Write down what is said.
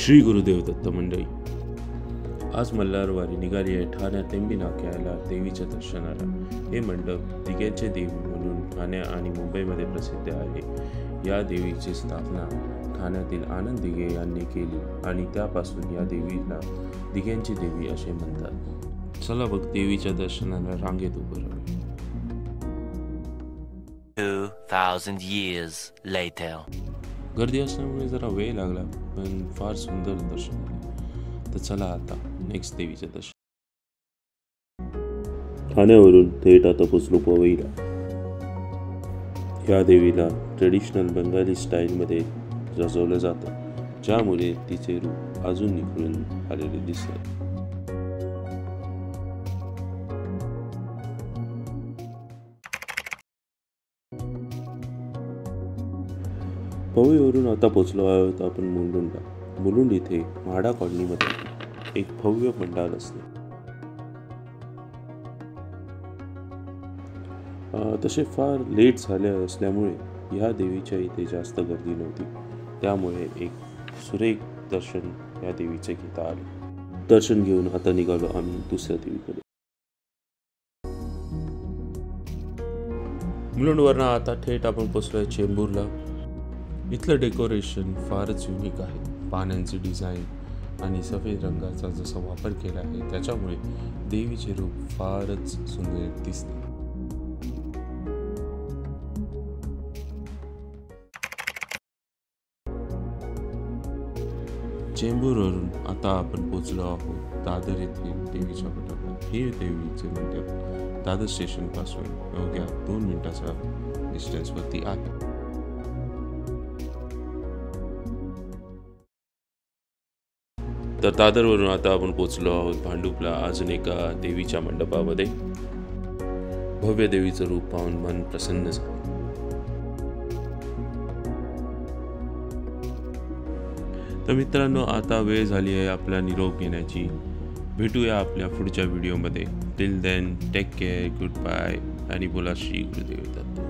श्री गुरुदेव दत्त मंडळी, आज मल्हारवारी निघाली आहे ठाण्यात टेंबी नाक्याला देवीच्या दर्शनाला. हे मंडप दिग्यांचे देवी म्हणून ठाणे आणि मुंबईमध्ये प्रसिद्ध आहे. या देवीची स्थापना ठाण्यातील आनंद दिघे यांनी केली आणि त्यापासून या देवीला दिग्यांची देवी असे म्हणतात. चला बघ देवीच्या दर्शनाला रांगेत उभं राहू. 2000 years later. गर्दी असल्यामुळे जरा वेळ लागला, पण फार सुंदर दर्शन झाले. तर चला आता नेक्स्ट देवीचं दर्शन. ठाण्यावरून थेट आता पोचलो पवईला. या देवीला ट्रेडिशनल बंगाली स्टाईलमध्ये सजवलं जातं, ज्यामुळे तिचे रूप अजून निखळून आलेले दिसते. पवईवरून आता पोचलो आहोत आपण मुलुंडला. मुलुंड इथे म्हाडा कॉलनीमध्ये एक भव्य पंडाल असते. तसे फार लेट झाले असल्यामुळे ह्या देवीच्या इथे जास्त गर्दी नव्हती, त्यामुळे एक सुरेख दर्शन या देवीचे घेता आले. दर्शन घेऊन आता निघालो आम्ही दुसऱ्या देवीकडे. मुलुंडवरनं आता थेट आपण पोचलोय चेंबूरला. इथलं डेकोरेशन फारच युनिक आहे. पाण्यांची डिझाईन आणि सफेद रंगाचा जसा वापर केला आहे त्याच्यामुळे देवीचे रूप फारच सुंदर दिसते. चेंबूरवरून आता आपण पोचलो आहोत दादर येथे देवीच्या मंडपात. हे देवीचे मंडप दादर स्टेशन पासून अवघ्या 2 मिनिटाच्या डिस्टन्सवरती आहे. तर दादरवरून आता आपण पोचलो आहोत भांडूपला अजून एका देवीच्या मंडपामध्ये. भव्य देवीचं रूप पाहून मन प्रसन्न झालं. तर मित्रांनो, आता वेळ झाली आहे आपला निरोप घेण्याची. भेटूया आपल्या पुढच्या व्हिडिओमध्ये. Till then take care, good bye आणि बोला श्री गुरुदेव दत्त.